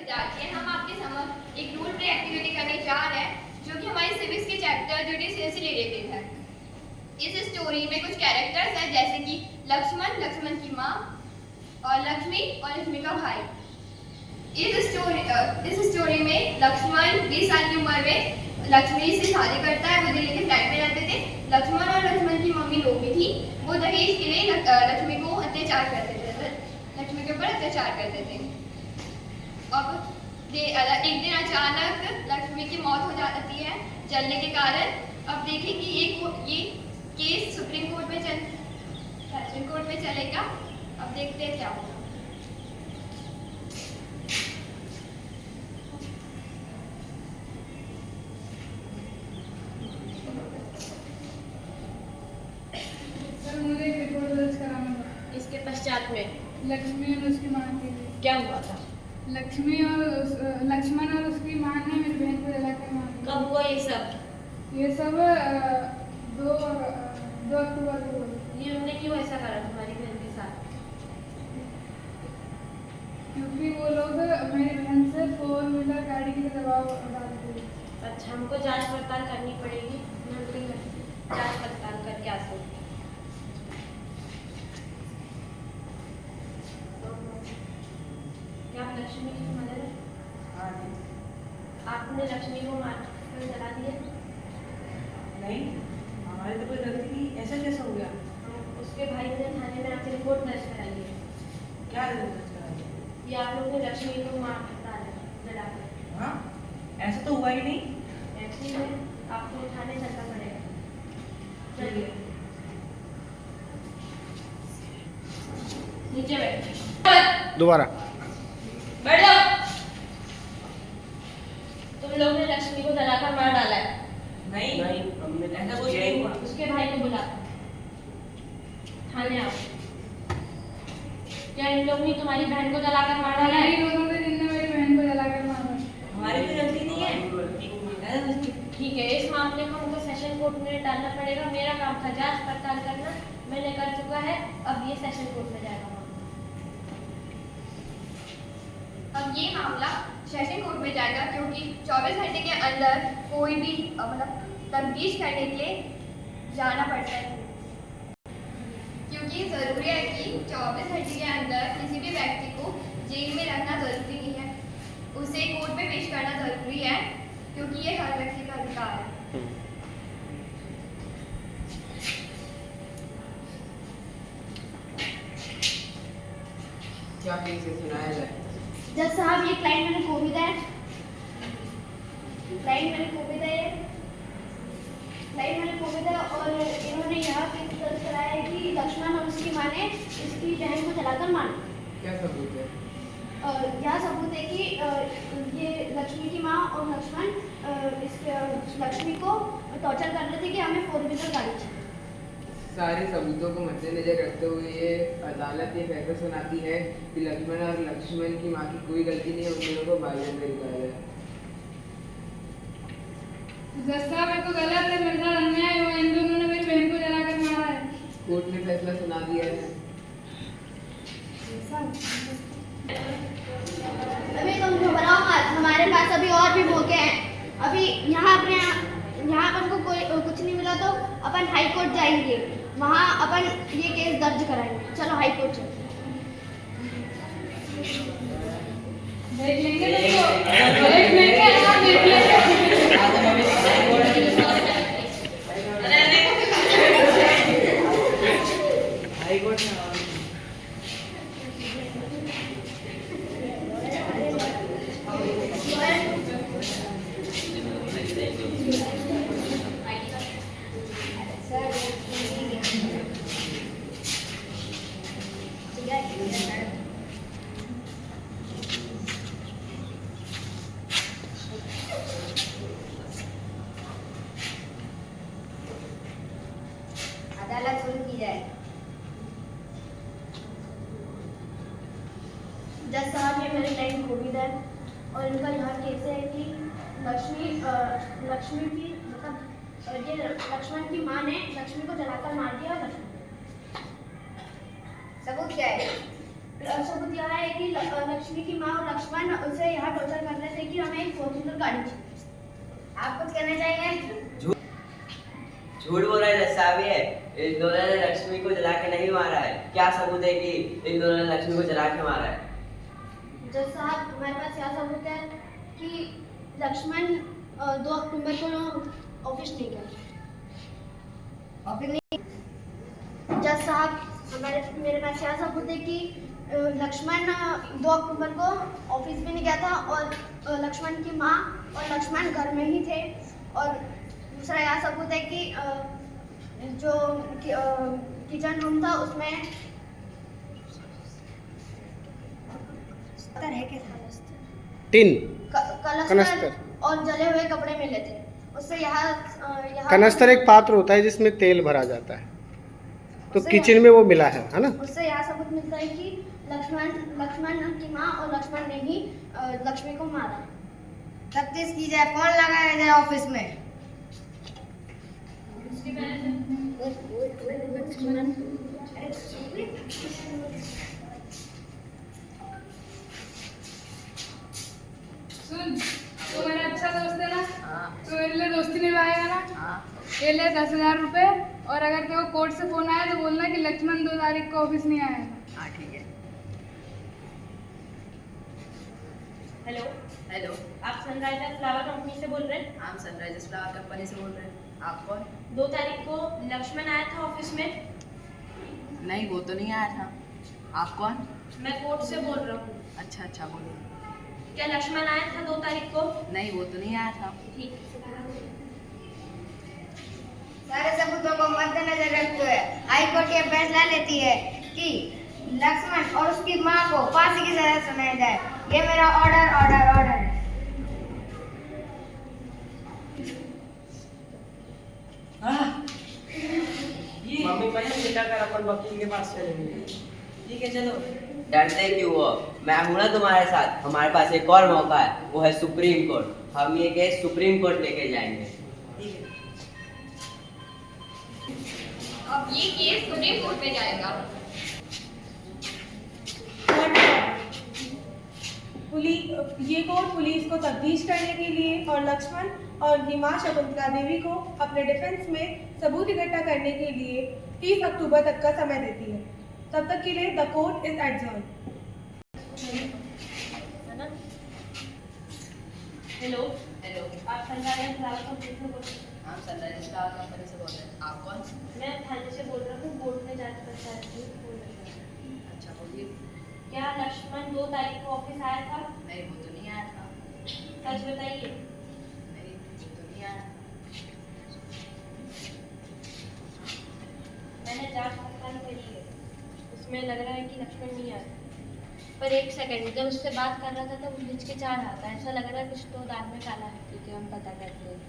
हम आपके समक्ष एक रोल प्ले एक्टिविटी करने जा रहे हैं जो कि हमारे सिविक्स के चैप्टर ड्यूटी से रिलेटेड है। इस स्टोरी में कुछ कैरेक्टर्स हैं जैसे कि लक्ष्मण, लक्ष्मण की माँ और लक्ष्मी का भाई। इस स्टोरी में लक्ष्मण 20 साल की उम्र में लक्ष्मी से शादी करता है। वो दिल्ली के फ्लैट में रहते थे। लक्ष्मण और लक्ष्मण की मम्मी लोग भी थी। वो दहेज के लिए लक्ष्मी को अत्याचार करते थे, लक्ष्मी के ऊपर अत्याचार करते थे। अब एक दिन अचानक लक्ष्मी की मौत हो जाती है जलने के कारण। अब देखें कि ये केस सुप्रीम कोर्ट में चलेगा। अब देखते हैं क्या होगा। मुझे एक रिपोर्ट दर्ज कराना था। इसके पश्चात में लक्ष्मी और उसकी मां के लिए। क्या हुआ था? लक्ष्मण और उसकी मां ने मेरी बहन को जलाकर मार दिया। कब हुआ ये सब? ये सब 2 अक्टूबर को हुआ। ये उन्होंने क्यों ऐसा करा तुम्हारी बहन के साथ? क्योंकि वो लोग मेरी बहन से 4 व्हीलर गाड़ी के दबाव डालते थे। अच्छा, हमको जांच पड़ताल करनी पड़ेगी। जांच पड़ताल करके आते हैं। क्या आप लक्ष्मी की मदद है? आपने लक्ष्मी को मार कर जला दिया? नहीं, हमारी तो कोई गलती नहीं। ऐसा कैसे हो गया? उसके भाई ने थाने में आके रिपोर्ट दर्ज कराई है। क्या रिपोर्ट दर्ज कराई? ये आप लोगों ने लक्ष्मी को मार डाला जला कर। हाँ, ऐसा तो हुआ ही नहीं। ऐसे ही है, आपको थाने चलना पड़ेगा। चलिए नीचे बैठिए। दोबारा बैठ जाओ। तुम लोग ने लक्ष्मी को जलाकर मार डाला है। नहीं, ऐसा कुछ नहीं हुआ। उसके भाई को बुला थाने आओ। क्या इन लोग ने तुम्हारी बहन को जलाकर मार डाला है? यही लोगों थे जिनने मेरी बहन को जलाकर मारा। हमारी कोई गलती नहीं है। ठीक है, इस मामले को हमको सेशन कोर्ट में डालना पड़ेगा। मेरा काम था जांच पड़ताल करना, मैंने कर चुका है। अब ये सेशन कोर्ट में जाएगा मामला। अब ये मामला सेशन कोर्ट में जाएगा क्योंकि 24 घंटे के अंदर कोई भी मतलब तफ्तीश करने के लिए जाना पड़ता है। क्योंकि ज़रूरी है कि 24 घंटे के अंदर किसी भी व्यक्ति को जेल में रखना ज़रूरी नहीं है, उसे कोर्ट में पेश करना ज़रूरी है क्योंकि ये हर व्यक्ति का अधिकार है। क्या केस है, सुनाया जाए। जज साहब, ये क्लाइंट मैंने को भी दिया है। और इन्होंने यहाँ केस दर्ज कराया है कि लक्ष्मण और उसकी माँ ने इसकी बहन को जलाकर मारा। क्या सबूत है? यह सबूत है कि ये लक्ष्मी की माँ और लक्ष्मण लक्ष्मी को टॉर्चर कर रहे थे कि हमें 4 व्हीलर गाड़ी चाहिए। सारे सबूतों को मद्देनजर रखते हुए ये अदालत ये फैसला सुनाती है कि लक्ष्मण और लक्ष्मण की मां की कोई गलती नहीं है, उन दोनों को बालियां में निकाला जाए। जज साहब, ये तो गलत है। मेरे साथ अन्याय हुआ। इन दोनों ने मेरी बहन को जलाकर मारा है। कोर्ट ने फैसला सुना दिया है। अभी तुम घबराओ मत, हमारे पास अभी और भी मौके हैं। अभी यहाँ अपन को कोई कुछ नहीं मिला तो अपन हाई कोर्ट जाएंगे, वहाँ अपन ये केस दर्ज कराएंगे। चलो हाई कोर्ट चलो। देख लेंगे तुमको। देख लेंगे, हाँ देख लेंगे। हाईकोर्ट में अदालत शुरू की जाए। जज साहब, ये मेरे क्लाइंट गोविंद है और इनका यहाँ केस है कि लक्ष्मी की मतलब ये लक्ष्मण की माँ ने लक्ष्मी को जलाकर मार दिया। सबूत क्या है? सबूत यह है कि लक्ष्मी की माँ और लक्ष्मण उसे यहाँ टॉर्चर कर रहे थे कि हमें एक फॉर्च्यूनर गाड़ी चाहिए। आप कुछ कहना चाहेंगे? झूठ बोल रहा है जैसा भी है। इन दोनों ने लक्ष्मी को जला के नहीं मारा है। क्या सबूत है कि इन दोनों ने लक्ष्मी को जला के मारा है? जज साहब, हमारे पास यह सबूत है कि लक्ष्मण 2 अक्टूबर को ऑफिस नहीं गया। जज साहब, मेरे पास यह सबूत है कि लक्ष्मण 2 अक्टूबर को ऑफिस भी नहीं गया था और लक्ष्मण की माँ और लक्ष्मण घर में ही थे। और दूसरा यह सबूत है कि जो किचन रूम था उसमें टिन कनस्तर और जले हुए कपड़े मिले थे। उससे यहाँ कनस्तर एक पात्र होता है जिसमें तेल भरा जाता है, तो किचन में वो मिला है ना। उससे यह सबूत मिलता है कि लक्ष्मण की माँ और लक्ष्मण ने ही लक्ष्मी को मारा। तफ्तीश की जाए, कौन लगाया जाए ऑफिस में? सुन, तो मेरा अच्छा दोस्त है ना, तो मेरे लिए दोस्ती निभाएगा ना? ये ले 10,000 रुपए, और अगर तेरे को कोर्ट से फोन आया तो बोलना कि लक्ष्मण 2 तारीख को ऑफिस नहीं आया। हाँ ठीक है। हेलो, हेलो, आप सनराइजर्स फ्लावर कंपनी से बोल रहे हैं? हम सनराइजर्स फ्लावर कंपनी से बोल रहे हैं। आप कौन? 2 तारीख को लक्ष्मण आया था ऑफिस में? नहीं, वो तो नहीं आया था। आप कौन? मैं कोर्ट से बोल रहा हूँ। अच्छा अच्छा, बोलिए। क्या लक्ष्मण आया था 2 तारीख को? नहीं, वो तो नहीं आया था। ठीक। सारे सबूतों को मद्देनजर रखते हुए हाई कोर्ट ये फैसला लेती है कि लक्ष्मण और उसकी मां को फांसी की सजा सुनाई जाए। ये मेरा ऑर्डर है। मम्मी पहले बेटा कर अपन वकील के पास चलेंगे। ठीक है चलो। डरते क्यों हो? मैं हूं ना तुम्हारे साथ। हमारे पास एक और मौका है, वो है सुप्रीम कोर्ट। हम ये केस सुप्रीम कोर्ट लेके जाएंगे। अब ये केस सुप्रीम कोर्ट में जाएगा। ये कोर्ट पुलिस को तफ्तीश करने के लिए और लक्ष्मण और की मां शकुंतला देवी को अपने डिफेंस में सबूत इकट्ठा करने के लिए 30 अक्टूबर तक का समय देती है। तब तक के लिए the court is adjourn. Hello, hello, आप सनराइजर्स फ्लावर कंपनी से बोल रहे हैं? हम सनराइजर्स फ्लावर कंपनी से बोल रहे हैं। आप कौन? मैं थाने से बोल रहा हूँ, कोर्ट में जांच पड़ताल की। अच्छा, बोलिए। क्या लक्ष्मण 2 तारीख को ऑफिस आया था? नहीं, वो तो नहीं आया था। सच बताइए। नहीं, वो तो नहीं आया। मैंने जांच पड़ताल करी है, उसमें लग रहा है कि लक्ष्मण नहीं आया। पर एक सेकंड, जब उससे बात कर रहा था तब वो हिचकिचा रहा था। ऐसा लग रहा है कुछ तो दाल में काला है। ठीक है, हम पता करते हैं।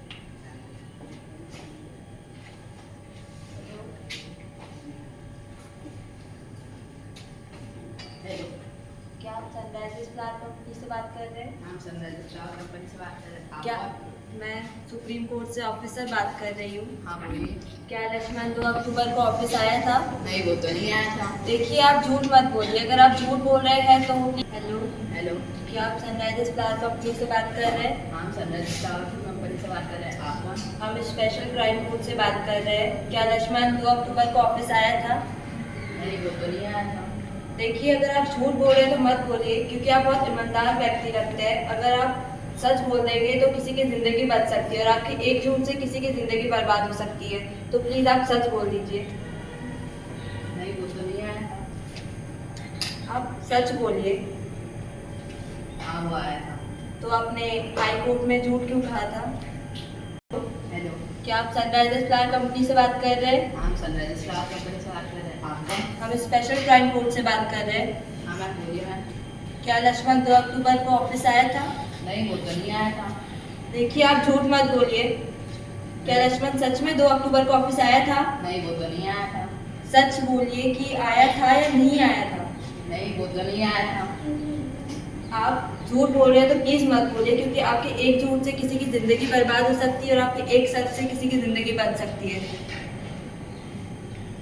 हेलो, क्या आप सनराइजर्स फ्लावर कंपनी से बात कर रहे हैं? हम सनराइजर्स फ्लावर कंपनी से बात कर रहे हैं। आप क्या कौन? मैं सुप्रीम कोर्ट से ऑफिसर बात कर रही हूँ। हाँ, बोलिए। क्या लक्ष्मण 2 अक्टूबर को ऑफिस आया था? नहीं, वो तो नहीं आया था। देखिए, आप झूठ मत बोलिए। अगर आप झूठ बोल रहे हैं तो हेलो, हेलो, क्या आप सनराइजर्स फ्लावर कंपनी से बात कर रहे हैं? हम सनराइजर्स फ्लावर कंपनी से बात कर रहे हैं। आप कौन? हम स्पेशल क्राइम कोर्ट से बात कर रहे हैं। क्या लक्ष्मण 2 अक्टूबर को ऑफिस आया था? नहीं, वो तो नहीं आया था। देखिए, अगर आप झूठ बोल रहे हैं तो मत बोलिए, क्योंकि आप बहुत ईमानदार व्यक्ति लगते हैं। अगर आप सच बोल देंगे तो किसी की ज़िंदगी बच सकती है, और आपकी एक झूठ से किसी की ज़िंदगी बर्बाद हो सकती है। तो प्लीज़ आप सच बोल दीजिए। नहीं, वो तो नहीं आया था। आप सच बोलिए। हाँ, वो आया था। तो आपने हाई कोर्ट में झूठ क्यों कहा था? हेलो, क्या आप सनराइजर्स फ्लावर कंपनी से बात कर रहे हैं? हम सनराइजर्स फ्लावर कंपनी से बात कर रहे हैं। आप कौन? हम स्पेशल क्राइम कोर्ट से बात कर रहे हैं। हाँ मैम, बोलिए मैम। क्या लक्ष्मण 2 अक्टूबर को ऑफिस आया था? नहीं, वो तो नहीं आया था। देखिए, आप झूठ मत बोलिए। क्या लक्ष्मण सच में 2 अक्टूबर को ऑफिस आया था? नहीं, वो तो नहीं आया था। सच बोलिए कि आया था या नहीं आया था। नहीं, वो तो नहीं आया था। आप झूठ बोल रहे हैं तो प्लीज़ मत बोलिए, क्योंकि आपके एक झूठ से किसी की ज़िंदगी बर्बाद हो सकती है और आपके एक सच से किसी की ज़िंदगी बच सकती है।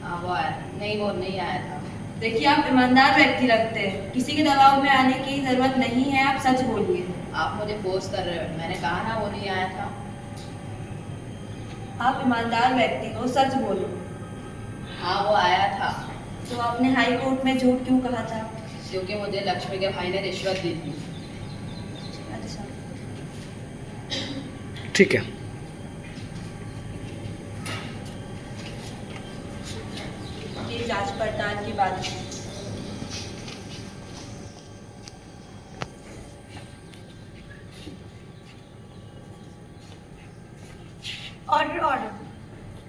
हाँ, वो आया। नहीं, वो नहीं आया था। देखिए, आप ईमानदार व्यक्ति लगते हैं, किसी के दबाव में आने की जरूरत नहीं है, आप सच बोलिए। आप मुझे फोर्स कर रहे हो, मैंने कहा ना वो नहीं आया था। आप ईमानदार व्यक्ति हो, सच बोलो। हाँ वो आया था। तो आपने हाई कोर्ट में झूठ क्यों कहा था? क्योंकि मुझे लक्ष्मी के भाई ने रिश्वत दी थी। अच्छा, ठीक है। ये जांच पड़ताल की बात है। ऑर्डर।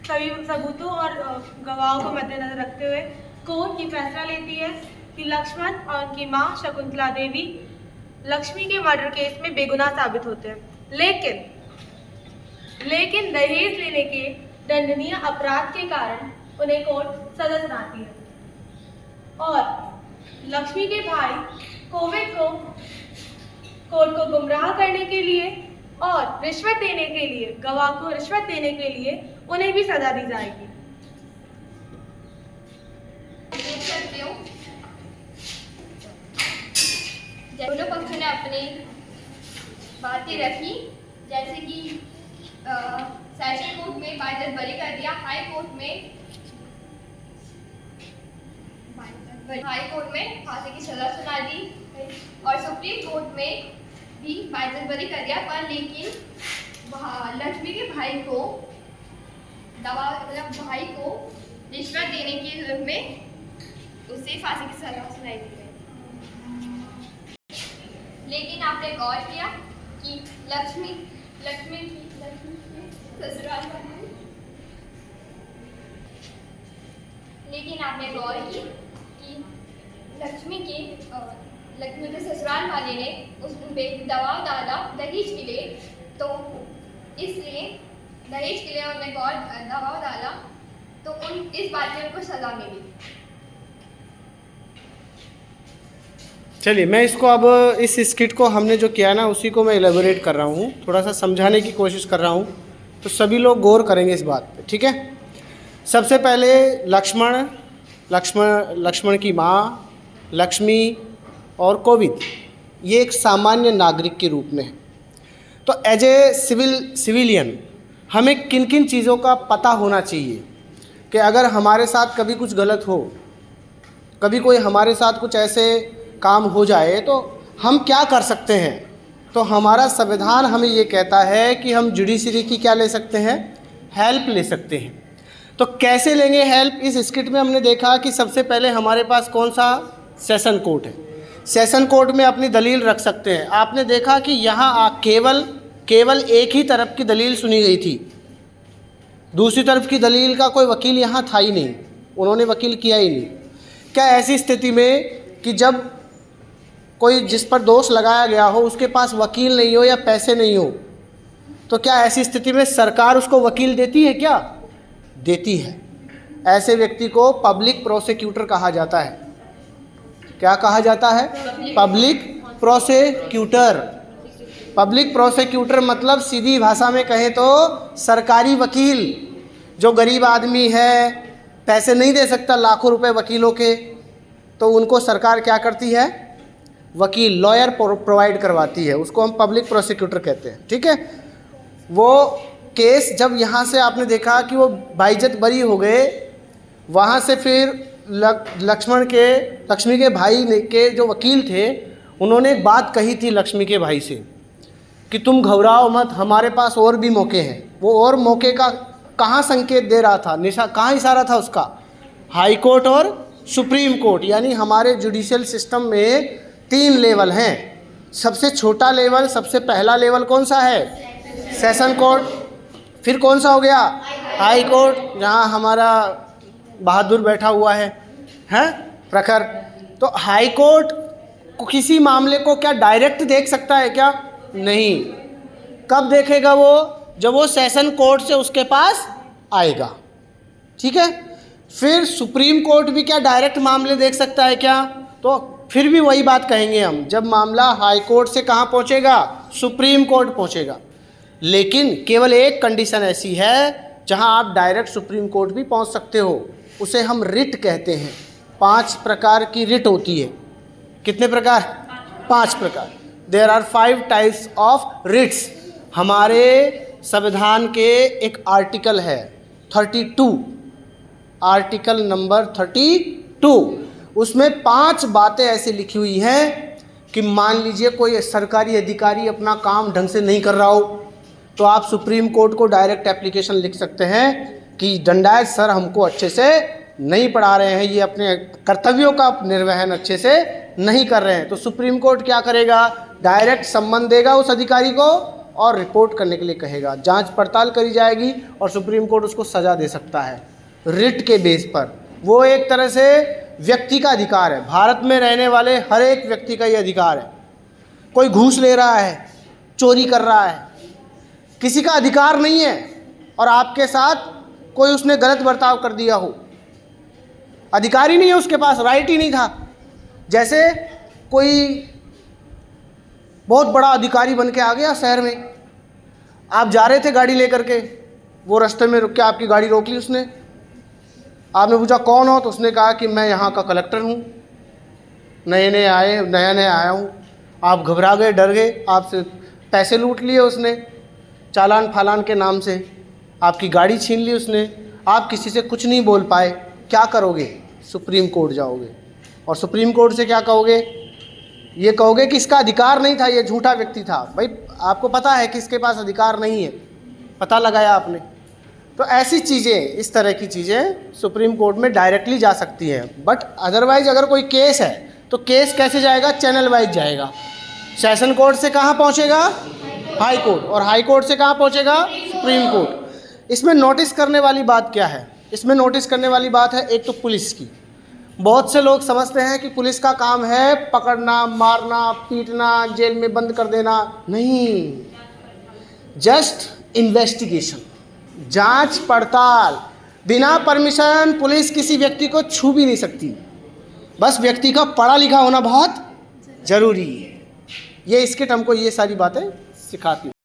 सभी सबूतों और गवाहों को मद्देनजर रखते हुए कोर्ट ये फैसला लेती है कि लक्ष्मण और उनकी मां शकुंतला देवी लक्ष्मी के मर्डर केस में बेगुनाह साबित होते हैं। लेकिन दहेज लेने के दंडनीय अपराध के कारण उन्हें कोर्ट सजा सुनाती है और लक्ष्मी के भाई कोविद को कोर्ट को गुमराह करने के लिए और रिश्वत देने के लिए, गवाह को रिश्वत देने के लिए उन्हें भी सजा दी जाएगी। देख सकते हो दोनों पक्षों ने अपनी बातें रखी, जैसे कि सेशन कोर्ट में बाइज्जत बरी कर दिया, हाई कोर्ट में फांसी की सजा सुना दी और सुप्रीम कोर्ट में भी बाइज्जत बरी कर दिया। पर लेकिन लक्ष्मी के भाई को भाई को रिश्वत देने के जुर्म में उसे फांसी की सजा सुनाई दी गई। लेकिन आपने गौर किया कि लक्ष्मी के ससुराल वाले लेकिन आपने गौर की कि लक्ष्मी के ससुराल वाले ने उस पे दबाव डाला दहेज के लिए, तो इसलिए दहेज के लिए उन्होंने दबाव डाला, तो इस बात में उनको सजा मिली। चलिए, मैं इसको अब इस स्किट को हमने जो किया ना उसी को मैं एलेबोरेट कर रहा हूँ, थोड़ा सा समझाने की कोशिश कर रहा हूँ, तो सभी लोग गौर करेंगे इस बात पे, ठीक है। सबसे पहले लक्ष्मण की माँ लक्ष्मी और कोविद ये एक सामान्य नागरिक के रूप में है। तो एज ए सिविलियन हमें किन किन चीज़ों का पता होना चाहिए कि अगर हमारे साथ कभी कुछ गलत हो, कभी कोई हमारे साथ कुछ ऐसे काम हो जाए तो हम क्या कर सकते हैं। तो हमारा संविधान हमें ये कहता है कि हम जुडिशरी की क्या ले सकते हैं, हेल्प ले सकते हैं। तो कैसे लेंगे हेल्प, इस स्किट में हमने देखा कि सबसे पहले हमारे पास कौन सा सेशन कोर्ट है। सेशन कोर्ट में अपनी दलील रख सकते हैं। आपने देखा कि यहाँ केवल एक ही तरफ की दलील सुनी गई थी, दूसरी तरफ की दलील का कोई वकील यहाँ था ही नहीं, उन्होंने वकील किया ही नहीं। क्या ऐसी स्थिति में कि जब कोई जिस पर दोष लगाया गया हो उसके पास वकील नहीं हो या पैसे नहीं हो, तो क्या ऐसी स्थिति में सरकार उसको वकील देती है? क्या देती है। ऐसे व्यक्ति को पब्लिक प्रोसिक्यूटर कहा जाता है। क्या कहा जाता है? Public prosecutor. पब्लिक प्रोसिक्यूटर मतलब सीधी भाषा में कहें तो सरकारी वकील। जो गरीब आदमी है, पैसे नहीं दे सकता लाखों रुपए वकीलों के, तो उनको सरकार क्या करती है? वकील, लॉयर प्रोवाइड करवाती है, उसको हम पब्लिक प्रोसिक्यूटर कहते हैं, ठीक है। वो केस जब यहाँ से आपने देखा कि वो बाइज्जत बरी हो गए, वहाँ से फिर लक्ष्मी के भाई के जो वकील थे उन्होंने एक बात कही थी लक्ष्मी के भाई से कि तुम घबराओ मत, हमारे पास और भी मौके हैं। वो और मौके का कहाँ संकेत दे रहा था, कहाँ इशारा था उसका? हाई कोर्ट और सुप्रीम कोर्ट। यानी हमारे जुडिशियल सिस्टम में 3 लेवल हैं। सबसे छोटा लेवल, सबसे पहला लेवल कौन सा है? Session court. फिर कौन सा हो गया? हाई कोर्ट, जहाँ हमारा बहादुर बैठा हुआ है प्रखर। तो हाई कोर्ट को किसी मामले को क्या डायरेक्ट देख सकता है क्या? नहीं। कब देखेगा वो? जब वो सेशन कोर्ट से उसके पास आएगा, ठीक है। फिर सुप्रीम कोर्ट भी क्या डायरेक्ट मामले देख सकता है क्या? तो फिर भी वही बात कहेंगे हम, जब मामला हाई कोर्ट से कहाँ पहुँचेगा? सुप्रीम कोर्ट पहुँचेगा। लेकिन केवल एक कंडीशन ऐसी है जहाँ आप डायरेक्ट सुप्रीम कोर्ट भी पहुँच सकते हो, उसे हम रिट कहते हैं। 5 प्रकार की रिट होती है। कितने प्रकार? 5 प्रकार। There are 5 types of writs. हमारे संविधान के एक आर्टिकल है 32, आर्टिकल नंबर 32, उसमें 5 बातें ऐसी लिखी हुई हैं कि मान लीजिए कोई सरकारी अधिकारी अपना काम ढंग से नहीं कर रहा हो तो आप सुप्रीम कोर्ट को डायरेक्ट एप्लीकेशन लिख सकते हैं कि दंडायत सर हमको अच्छे से नहीं पढ़ा रहे हैं, ये अपने कर्तव्यों का निर्वहन अच्छे से नहीं कर रहे हैं। तो सुप्रीम कोर्ट क्या करेगा? डायरेक्ट सम्मन देगा उस अधिकारी को और रिपोर्ट करने के लिए कहेगा, जांच पड़ताल करी जाएगी और सुप्रीम कोर्ट उसको सज़ा दे सकता है रिट के बेस पर। वो एक तरह से व्यक्ति का अधिकार है, भारत में रहने वाले हर एक व्यक्ति का ये अधिकार है। कोई घूस ले रहा है, चोरी कर रहा है, किसी का अधिकार नहीं है और आपके साथ कोई उसने गलत बर्ताव कर दिया हो, अधिकार ही नहीं है उसके पास, राइट ही नहीं था। जैसे कोई बहुत बड़ा अधिकारी बन के आ गया शहर में, आप जा रहे थे गाड़ी लेकर के, वो रास्ते में रुक के आपकी गाड़ी रोक ली उसने, आपने पूछा कौन हो, तो उसने कहा कि मैं यहाँ का कलेक्टर हूँ, नया आया हूँ। आप घबरा गए, डर गए, आपसे पैसे लूट लिए उसने चालान फालान के नाम से, आपकी गाड़ी छीन ली उसने, आप किसी से कुछ नहीं बोल पाए। क्या करोगे? सुप्रीम कोर्ट जाओगे और सुप्रीम कोर्ट से क्या कहोगे? ये कहोगे कि इसका अधिकार नहीं था, ये झूठा व्यक्ति था। भाई आपको पता है कि इसके पास अधिकार नहीं है, पता लगाया आपने। तो ऐसी चीज़ें, इस तरह की चीज़ें सुप्रीम कोर्ट में डायरेक्टली जा सकती हैं। बट अदरवाइज अगर कोई केस है तो केस कैसे जाएगा? चैनल वाइज जाएगा। सेशन कोर्ट से कहाँ पहुँचेगा? हाई कोर्ट, और हाई कोर्ट से कहाँ पहुँचेगा? Supreme court. इसमें नोटिस करने वाली बात क्या है? इसमें नोटिस करने वाली बात है एक तो पुलिस की। बहुत से लोग समझते हैं कि पुलिस का काम है पकड़ना, मारना, पीटना, जेल में बंद कर देना। नहीं, जस्ट इन्वेस्टिगेशन, जांच पड़ताल। बिना परमिशन पुलिस किसी व्यक्ति को छू भी नहीं सकती, बस व्यक्ति का पढ़ा लिखा होना बहुत ज़रूरी है। ये स्किट हमको ये सारी बातें सिखाती है।